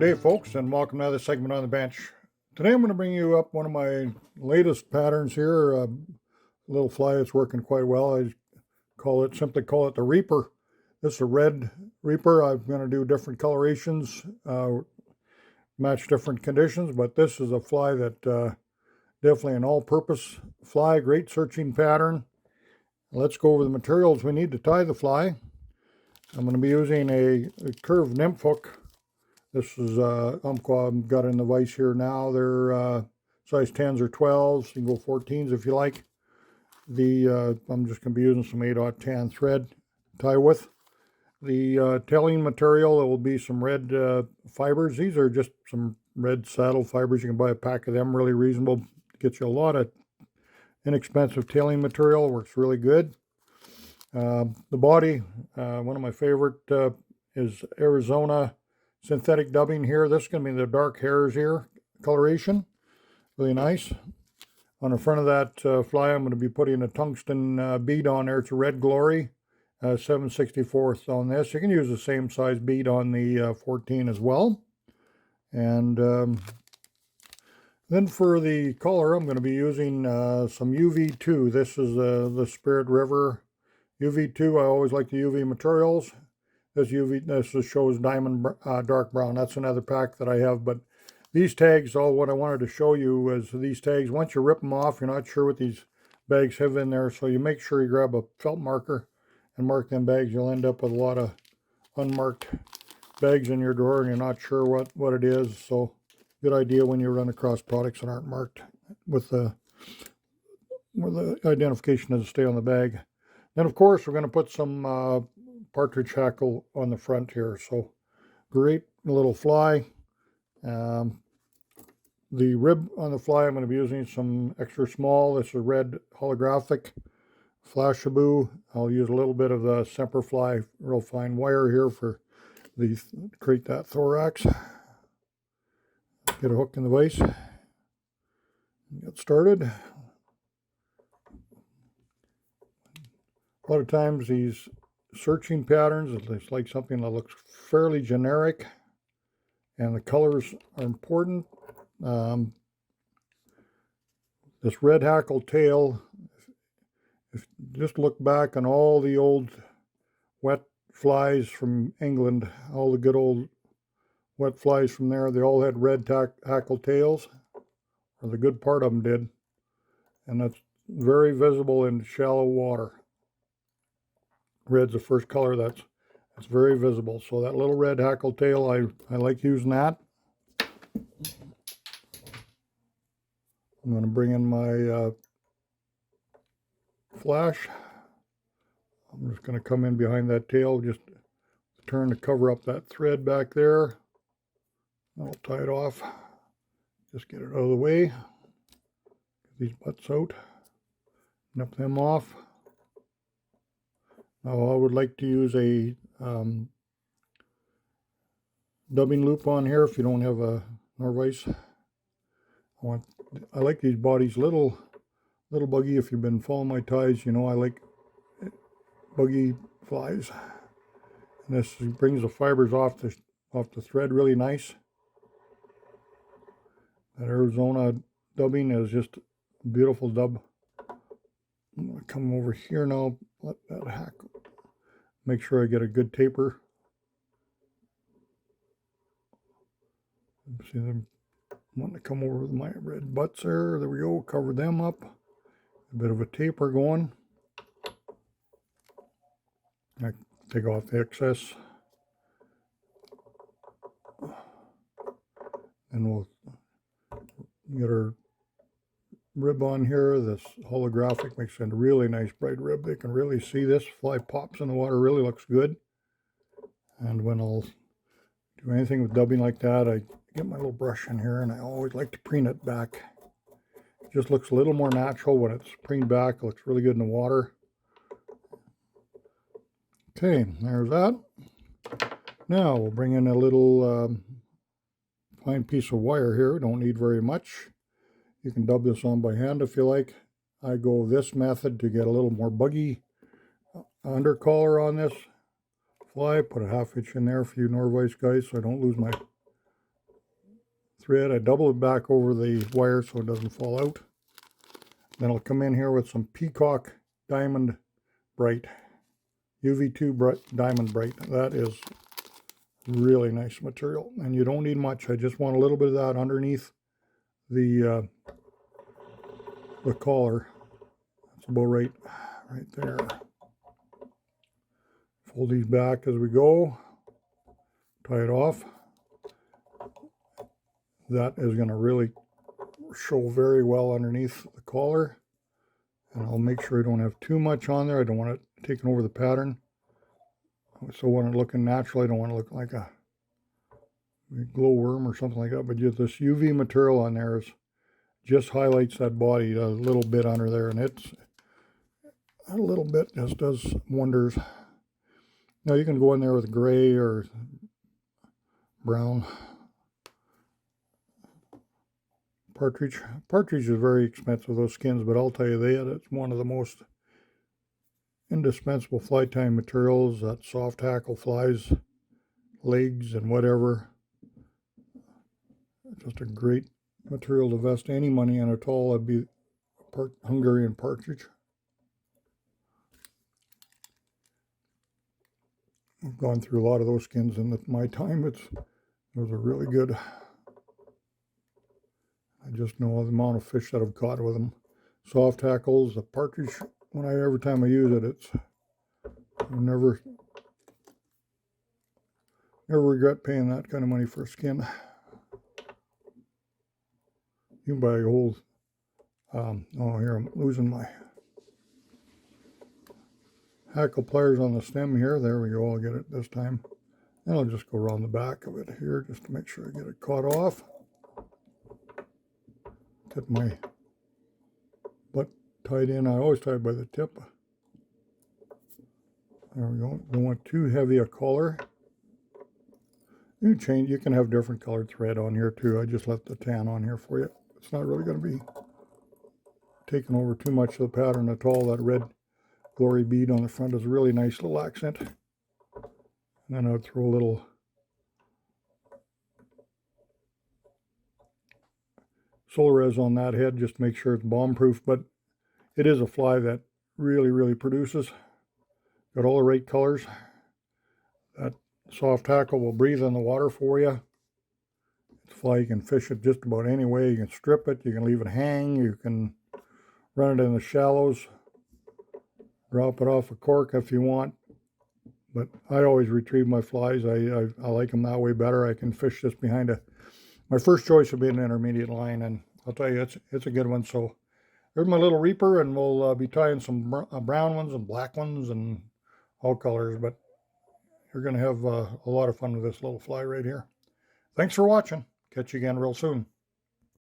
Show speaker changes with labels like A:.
A: Good day, folks, and welcome to another segment on the bench. Today I'm going to bring you up one of my latest patterns here, a little fly that's working quite well. I simply call it the Reaper. This is a red Reaper. I'm going to do different colorations, match different conditions, but this is a fly that definitely an all-purpose fly, great searching pattern. Let's go over the materials we need to tie the fly. I'm going to be using a curved nymph hook. This is Umpqua. I've got in the vise here now. They're size 10s or 12s. You can go 14s if you like. I'm just going to be using some 8/10 thread to tie with. The tailing material, there will be some red fibers. These are just some red saddle fibers. You can buy a pack of them, really reasonable. Gets you a lot of inexpensive tailing material. Works really good. The body, one of my favorite is Arizona synthetic dubbing here. This is going to be the dark hairs here coloration. Really nice. On the front of that fly, I'm going to be putting a tungsten bead on there. It's a Red Glory 7/64 on this. You can use the same size bead on the 14 as well. And then for the color, I'm going to be using some UV2. This is the Spirit River UV2. I always like the UV materials. This shows diamond dark brown. That's another pack that I have. But these tags, what I wanted to show you is these tags. Once you rip them off, you're not sure what these bags have in there. So you make sure you grab a felt marker and mark them bags. You'll end up with a lot of unmarked bags in your drawer and you're not sure what it is. So good idea when you run across products that aren't marked with where the identification doesn't stay on the bag. Then of course we're going to put some partridge hackle on the front here. So great little fly. The rib on the fly, I'm going to be using some extra small. This is a red holographic Flashaboo. I'll use a little bit of the Semperfly real fine wire here to create that thorax. Get a hook in the vise. Get started. A lot of times these searching patterns, it's like something that looks fairly generic and the colors are important. This red hackle tail, if just look back on all the old wet flies from England, all the good old wet flies from there, they all had red hackle tails, or the good part of them did, and that's very visible in shallow water. Red's the first color that's very visible. So that little red hackle tail, I like using that. I'm going to bring in my flash. I'm just going to come in behind that tail, just turn to cover up that thread back there. I'll tie it off. Just get it out of the way. Get these butts out. Nip them off. Now I would like to use a dubbing loop on here if you don't have a Norvise. I like these bodies little buggy. If you've been following my ties, you know I like buggy flies. And this brings the fibers off the thread really nice. That Arizona dubbing is just a beautiful dub. I'm going to come over here now, let that hack. Make sure I get a good taper. See them wanting to come over with my red butts there. There we go, cover them up. A bit of a taper going. I take off the excess. And we'll get our rib on here. This holographic makes a really nice bright rib. They can really see this. Fly pops in the water, really looks good. And when I'll do anything with dubbing like that, I get my little brush in here and I always like to preen it back. It just looks a little more natural when it's preened back. It looks really good in the water. Okay, there's that. Now we'll bring in a little fine piece of wire here. We don't need very much. You can dub this on by hand if you like. I go this method to get a little more buggy undercollar on this fly. Put a 1/2 inch in there for you Norvise guys so I don't lose my thread. I double it back over the wire so it doesn't fall out. Then I'll come in here with some Peacock Diamond Bright, UV2 Diamond Bright. That is really nice material, and you don't need much. I just want a little bit of that underneath the collar. That's about right there. Fold these back as we go. Tie it off. That is going to really show very well underneath the collar. And I'll make sure I don't have too much on there. I don't want it taking over the pattern. So I want it looking natural. I don't want to look like a glowworm or something like that. But just this UV material on there just highlights that body a little bit under there. And it's a little bit just does wonders. Now you can go in there with gray or brown. Partridge. Partridge is very expensive, those skins, but I'll tell you it's one of the most indispensable fly tying materials. That soft hackle flies, legs, and whatever. Just a great material to invest any money in at all. That'd be Hungarian partridge. I've gone through a lot of those skins in my time. Those are really good. I just know the amount of fish that I've caught with them. Soft hackles, the partridge, every time I use it, I never regret paying that kind of money for a skin. You can buy a whole, oh here, I'm losing my hackle pliers on the stem here. There we go, I'll get it this time. And I'll just go around the back of it here just to make sure I get it caught off. Get my butt tied in. I always tie it by the tip. There we go. Don't want too heavy a collar. You can have different colored thread on here too. I just left the tan on here for you. It's not really going to be taking over too much of the pattern at all. That red glory bead on the front is a really nice little accent. And then I'll throw a little solar res on that head just to make sure it's bomb proof, but it is a fly that really produces. Got all the right colors. That soft hackle will breathe in the water for you. It's a fly you can fish it just about any way. You can strip it, you can leave it hang, you can run it in the shallows, drop it off a cork if you want. But I always retrieve my flies. I like them that way better. I can fish this behind my first choice would be an intermediate line, and I'll tell you, it's a good one. So there's my little reaper, and we'll be tying some brown ones and black ones and all colors, but you're going to have a lot of fun with this little fly right here. Thanks for watching. Catch you again real soon.